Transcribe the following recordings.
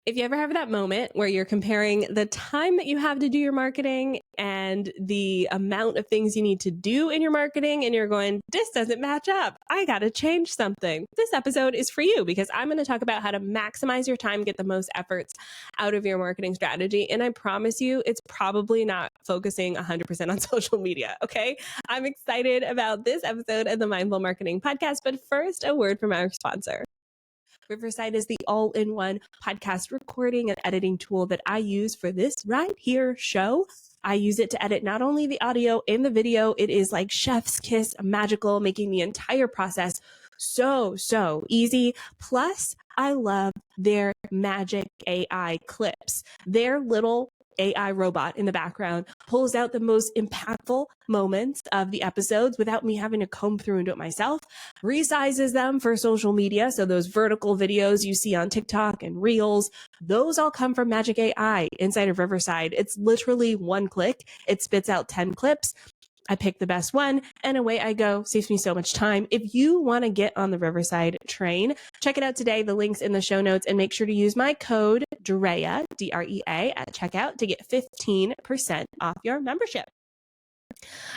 If you ever have that moment where you're comparing the time that you have to do your marketing and the amount of things you need to do in your marketing, and you're going, this doesn't match up, I got to change something. This episode is for you because I'm going to talk about how to maximize your time, get the most efforts out of your marketing strategy. And I promise you, it's probably not focusing 100% on social media. Okay. I'm excited about this episode of the Mindful Marketing Podcast. But first, a word from our sponsor. Riverside is the all-in-one podcast recording and editing tool that I use for this right here show. I use it to edit not only the audio and the video, it is like chef's kiss magical, making the entire process so easy. Plus, I love their magic AI clips. Their little AI robot in the background pulls out the most impactful moments of the episodes without me having to comb through and do it myself, resizes them for social media. So those vertical videos you see on TikTok and Reels, those all come from Magic AI inside of Riverside. It's literally one click. It spits out 10 clips. I pick the best one and away I go. Saves me so much time. If you want to get on the Riverside train, check it out today. The link's in the show notes, and make sure to use my code DREA, D-R-E-A, at checkout to get 15% off your membership.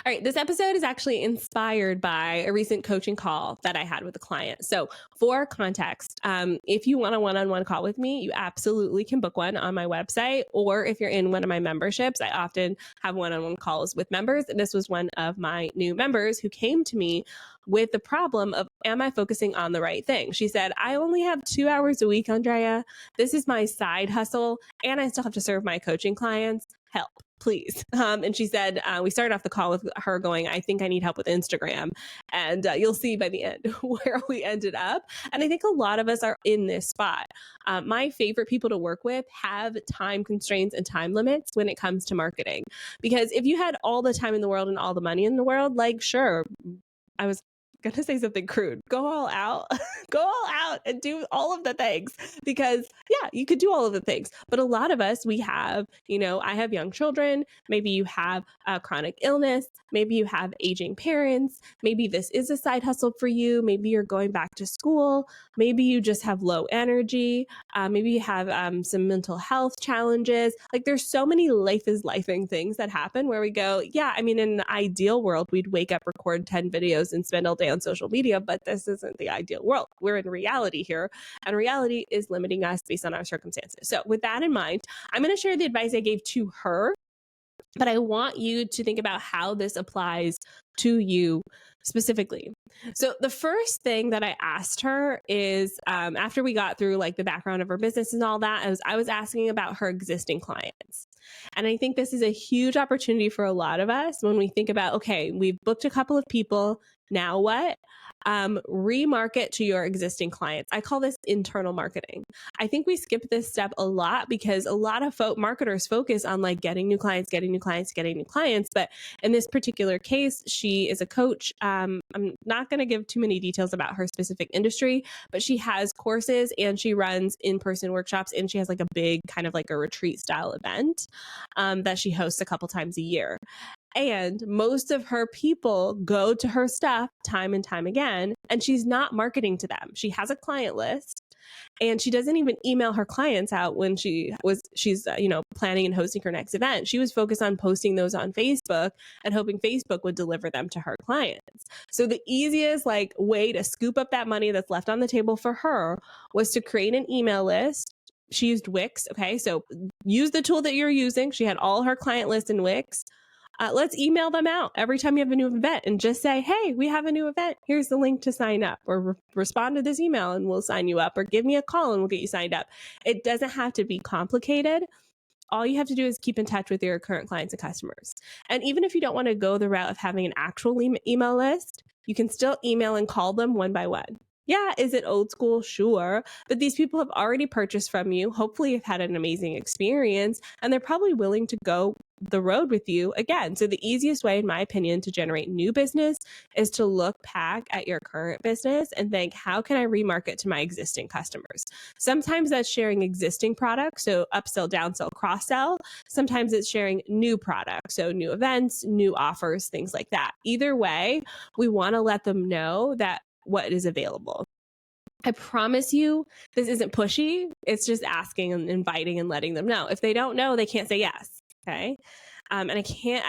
All right, this episode is actually inspired by a recent coaching call that I had with a client. So for context, if you want a one-on-one call with me, you absolutely can book one on my website. Or if you're in one of my memberships, I often have one-on-one calls with members. And this was one of my new members who came to me with the problem of, am I focusing on the right thing? She said, I only have 2 hours a week, Andrea. This is my side hustle, and I still have to serve my coaching clients. Help, please. And she said, we started off the call with her going, I think I need help with Instagram. And you'll see by the end where we ended up. And I think a lot of us are in this spot. My favorite people to work with have time constraints and time limits when it comes to marketing. Because if you had all the time in the world and all the money in the world, like, sure, I was going to say something crude. Go all out, go all out and do all of the things, because yeah, you could do all of the things. But a lot of us, we have, I have young children. Maybe you have a chronic illness. Maybe you have aging parents. Maybe this is a side hustle for you. Maybe you're going back to school. Maybe you just have low energy. Maybe you have some mental health challenges. Like, there's so many life is lifing things that happen where we go, yeah, I mean, in an ideal world, we'd wake up, record 10 videos and spend all day on social media, but this isn't the ideal world. We're in reality here, and reality is limiting us based on our circumstances. So with that in mind, I'm going to share the advice I gave to her, but I want you to think about how this applies to you specifically. So the first thing that I asked her is, after we got through like the background of her business and all that, I was asking about her existing clients. And I think this is a huge opportunity for a lot of us when we think about, okay, we've booked a couple of people. Now what? Remarket to your existing clients. I call this internal marketing. I think we skip this step a lot because a lot of marketers focus on like getting new clients. But in this particular case, she is a coach. I'm not going to give too many details about her specific industry, but she has courses and she runs in-person workshops, and she has like a big kind of like a retreat style event that she hosts a couple times a year. And most of her people go to her stuff time and time again, and she's not marketing to them. She has a client list, and she doesn't even email her clients out when she's planning and hosting her next event. She was focused on posting those on Facebook and hoping Facebook would deliver them to her clients. So the easiest way to scoop up that money that's left on the table for her was to create an email list. She used Wix. Okay. So use the tool that you're using. She had all her client list in Wix. Let's email them out every time you have a new event and just say, hey, we have a new event. Here's the link to sign up, or respond to this email and we'll sign you up, or give me a call and we'll get you signed up. It doesn't have to be complicated. All you have to do is keep in touch with your current clients and customers. And even if you don't want to go the route of having an actual email list, you can still email and call them one by one. Yeah, is it old school? Sure. But these people have already purchased from you. Hopefully you've had an amazing experience, and they're probably willing to go the road with you again. So the easiest way, in my opinion, to generate new business is to look back at your current business and think, how can I remarket to my existing customers? Sometimes that's sharing existing products, so upsell, downsell, cross-sell. Sometimes it's sharing new products, so new events, new offers, things like that. Either way, we want to let them know that what is available. I promise you, this isn't pushy. It's just asking and inviting and letting them know. If they don't know, they can't say yes. Okay. And I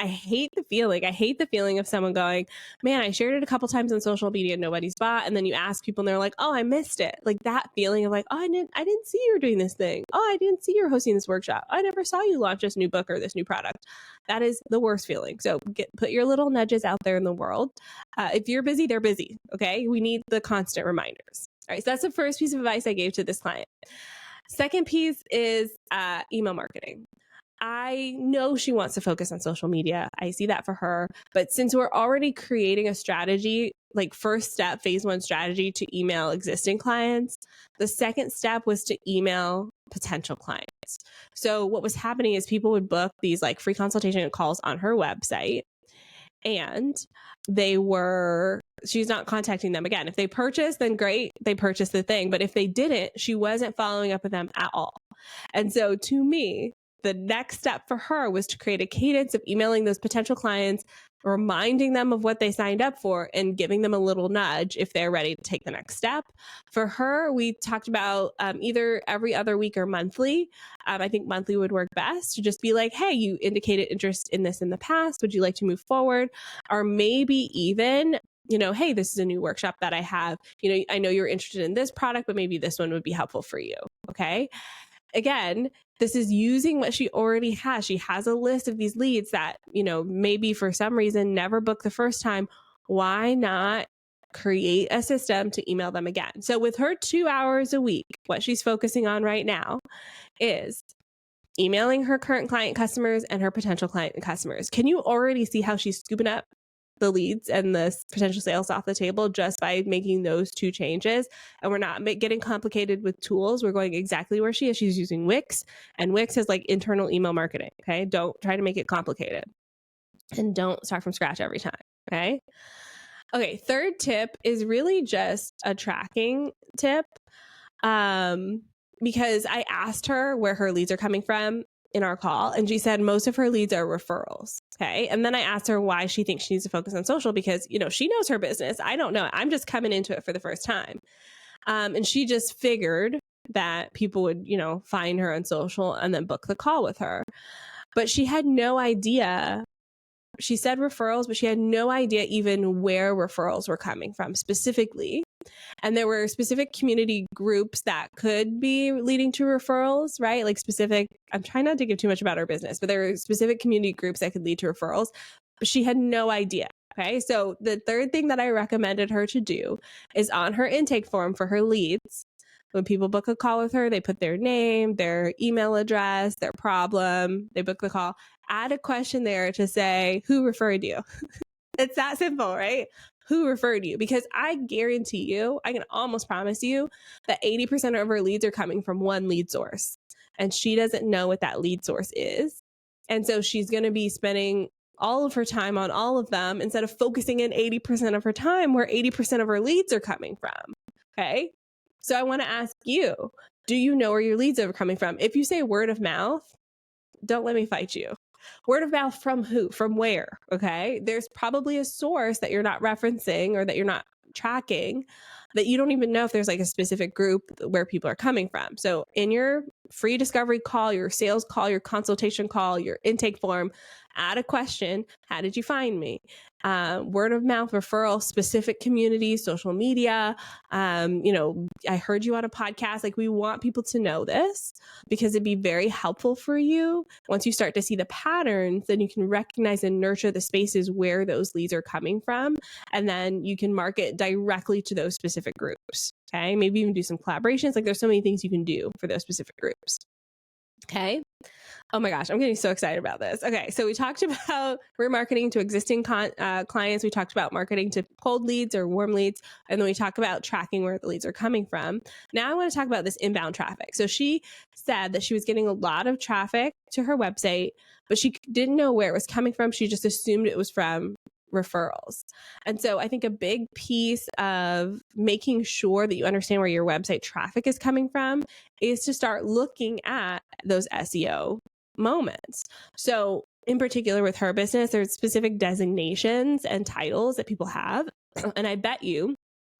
hate the feeling. I hate the feeling of someone going, man, I shared it a couple times on social media and nobody's bought. And then you ask people and they're like, oh, I missed it. Like that feeling of like, oh, I didn't see you were doing this thing. Oh, I didn't see you were hosting this workshop. I never saw you launch this new book or this new product. That is the worst feeling. So put your little nudges out there in the world. If you're busy, they're busy. Okay. We need the constant reminders. All right. So that's the first piece of advice I gave to this client. Second piece is email marketing. I know she wants to focus on social media. I see that for her. But since we're already creating a strategy, like first step, phase 1 strategy to email existing clients, the second step was to email potential clients. So what was happening is people would book these like free consultation calls on her website, and she's not contacting them again. If they purchased, then great, they purchased the thing. But if they didn't, she wasn't following up with them at all. And so to me, the next step for her was to create a cadence of emailing those potential clients, reminding them of what they signed up for and giving them a little nudge if they're ready to take the next step. For her, we talked about either every other week or monthly. I think monthly would work best, to just be like, hey, you indicated interest in this in the past. Would you like to move forward? Or maybe even, hey, this is a new workshop that I have. I know you're interested in this product, but maybe this one would be helpful for you. Okay. Again, this is using what she already has. She has a list of these leads that, maybe for some reason never booked the first time. Why not create a system to email them again? So with her 2 hours a week, what she's focusing on right now is emailing her current client customers and her potential client customers. Can you already see how she's scooping up the leads and the potential sales off the table just by making those 2 changes? And we're not getting complicated with tools. We're going exactly where she is. She's using Wix, and Wix has like internal email marketing. Okay. Don't try to make it complicated, and don't start from scratch every time. Okay. Okay. Third tip is really just a tracking tip. Because I asked her where her leads are coming from in our call, and she said most of her leads are referrals. Okay. And then I asked her why she thinks she needs to focus on social, because, she knows her business. I don't know. I'm just coming into it for the first time. And she just figured that people would, find her on social and then book the call with her. But she had no idea. She said referrals, but she had no idea even where referrals were coming from specifically. And there were specific community groups that could be leading to referrals, right? Like I'm trying not to give too much about her business, but there were specific community groups that could lead to referrals, but she had no idea. Okay. So the third thing that I recommended her to do is on her intake form for her leads. When people book a call with her, they put their name, their email address, their problem, they book the call, add a question there to say, who referred you? It's that simple, right? Who referred you? Because I guarantee you, I can almost promise you that 80% of her leads are coming from one lead source, and she doesn't know what that lead source is. And so she's going to be spending all of her time on all of them instead of focusing in 80% of her time where 80% of her leads are coming from. Okay. So I want to ask you, do you know where your leads are coming from? If you say word of mouth, don't let me fight you. Word of mouth from who? From where? Okay. There's probably a source that you're not referencing or that you're not tracking, that you don't even know if there's like a specific group where people are coming from. So in your free discovery call, your sales call, your consultation call, your intake form, add a question. How did you find me? Word of mouth referral, specific communities, social media. I heard you on a podcast. Like, we want people to know this because it'd be very helpful for you. Once you start to see the patterns, then you can recognize and nurture the spaces where those leads are coming from. And then you can market directly to those specific groups. Okay. Maybe even do some collaborations. Like, there's so many things you can do for those specific groups. Okay. Oh my gosh, I'm getting so excited about this. Okay, so we talked about remarketing to existing clients. We talked about marketing to cold leads or warm leads. And then we talked about tracking where the leads are coming from. Now I want to talk about this inbound traffic. So she said that she was getting a lot of traffic to her website, but she didn't know where it was coming from. She just assumed it was from referrals. And so I think a big piece of making sure that you understand where your website traffic is coming from is to start looking at those SEO moments. So in particular with her business, there's specific designations and titles that people have. And I bet you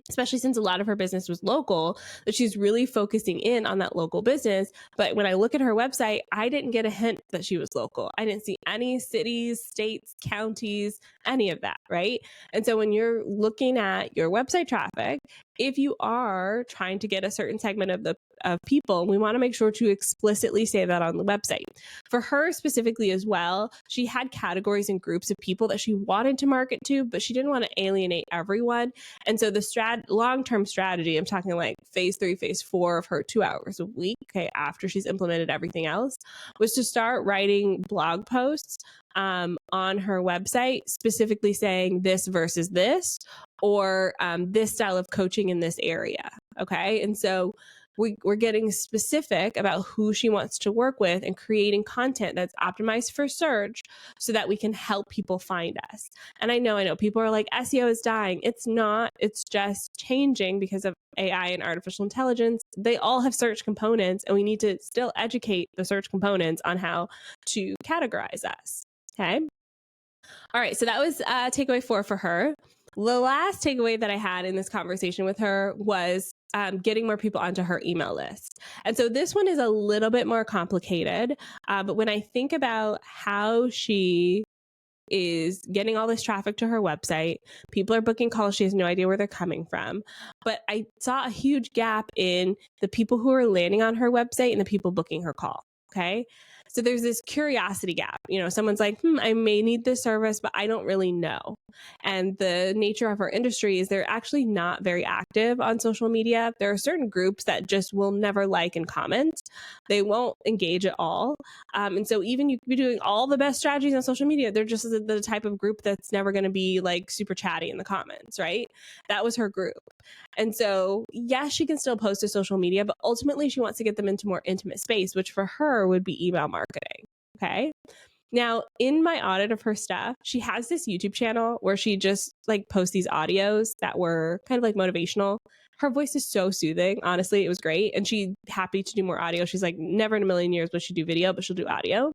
especially since a lot of her business was local, that she's really focusing in on that local business. But when I look at her website, I didn't get a hint that she was local. I didn't see any cities, states, counties, any of that, right? And so when you're looking at your website traffic, if you are trying to get a certain segment of people, we want to make sure to explicitly say that on the website. For her specifically as well, she had categories and groups of people that she wanted to market to, but she didn't want to alienate everyone. And so the long-term strategy, I'm talking like phase 3, phase 4 of her 2 hours a week, okay, after she's implemented everything else, was to start writing blog posts on her website, specifically saying this versus this, or this style of coaching in this area. Okay. And so we're getting specific about who she wants to work with and creating content that's optimized for search so that we can help people find us. And I know people are like, SEO is dying. It's not. It's just changing because of AI and artificial intelligence. They all have search components, and we need to still educate the search components on how to categorize us. Okay. All right. So that was takeaway 4 for her. The last takeaway that I had in this conversation with her was getting more people onto her email list. And so this one is a little bit more complicated. But when I think about how she is getting all this traffic to her website, people are booking calls, she has no idea where they're coming from. But I saw a huge gap in the people who are landing on her website and the people booking her call. Okay. So there's this curiosity gap. Someone's like, I may need this service, but I don't really know. And the nature of our industry is they're actually not very active on social media. There are certain groups that just will never like and comment. They won't engage at all. And so even you could be doing all the best strategies on social media, they're just the type of group that's never going to be like super chatty in the comments, right? That was her group. And so, yes, she can still post to social media, but ultimately she wants to get them into more intimate space, which for her would be email marketing. Okay. Now, in my audit of her stuff, she has this YouTube channel where she just like posts these audios that were kind of like motivational. Her voice is so soothing. Honestly, it was great. And she's happy to do more audio. She's like, never in a million years will she do video, but she'll do audio.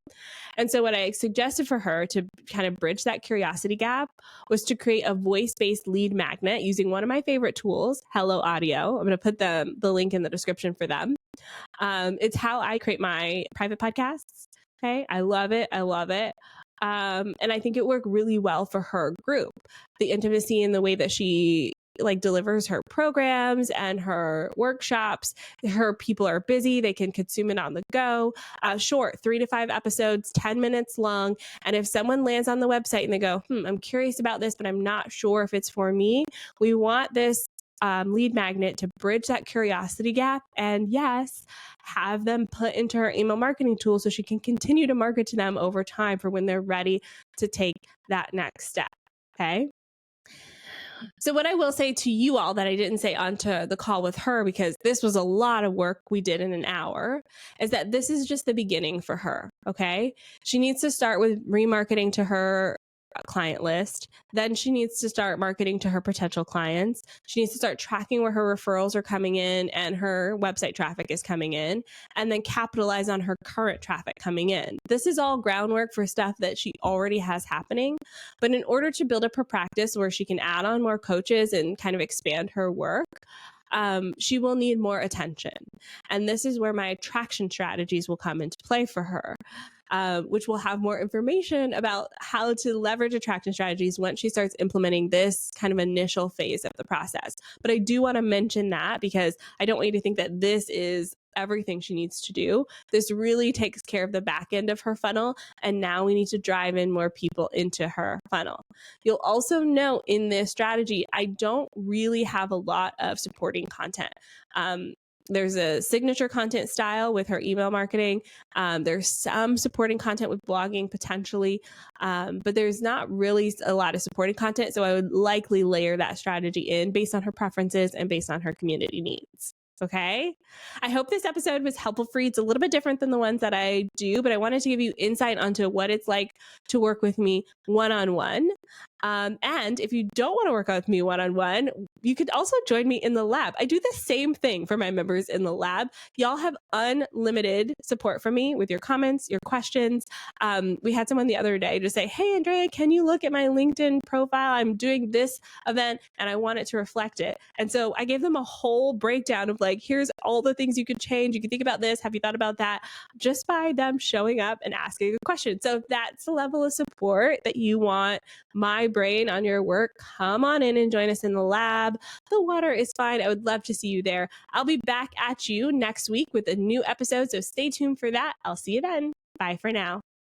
And so what I suggested for her to kind of bridge that curiosity gap was to create a voice-based lead magnet using one of my favorite tools, Hello Audio. I'm going to put the link in the description for them. It's how I create my private podcasts. Okay. I love it. I love it. And I think it worked really well for her group. The intimacy in the way that she like delivers her programs and her workshops. Her people are busy. They can consume it on the go. Short, 3 to 5 episodes, 10 minutes long. And if someone lands on the website and they go, I'm curious about this, but I'm not sure if it's for me, we want this lead magnet to bridge that curiosity gap, and yes, have them put into her email marketing tool so she can continue to market to them over time for when they're ready to take that next step. Okay. So what I will say to you all that I didn't say onto the call with her, because this was a lot of work we did in an hour, is that this is just the beginning for her. Okay. She needs to start with remarketing to her client list. Then she needs to start marketing to her potential clients. She needs to start tracking where her referrals are coming in and her website traffic is coming in, and then capitalize on her current traffic coming in. This is all groundwork for stuff that she already has happening. But in order to build up her practice where she can add on more coaches and kind of expand her work, she will need more attention. And this is where my attraction strategies will come into play for her. Which will have more information about how to leverage attraction strategies once she starts implementing this kind of initial phase of the process. But I do want to mention that because I don't want you to think that this is everything she needs to do. This really takes care of the back end of her funnel. And now we need to drive in more people into her funnel. You'll also note in this strategy, I don't really have a lot of supporting content. There's a signature content style with her email marketing. There's some supporting content with blogging potentially, but there's not really a lot of supporting content. So I would likely layer that strategy in based on her preferences and based on her community needs. Okay. I hope this episode was helpful for you. It's a little bit different than the ones that I do, but I wanted to give you insight onto what it's like to work with me one-on-one. And if you don't want to work out with me one-on-one, you could also join me in the lab. I do the same thing for my members in the lab. Y'all have unlimited support from me with your comments, your questions. We had someone the other day just say, hey, Andrea, can you look at my LinkedIn profile? I'm doing this event and I want it to reflect it. And so I gave them a whole breakdown of like, here's all the things you could change. You can think about this. Have you thought about that? Just by them showing up and asking a question. So if that's the level of support that you want my brain on your work, come on in and join us in the lab. The water is fine. I would love to see you there. I'll be back at you next week with a new episode. So stay tuned for that. I'll see you then. Bye for now.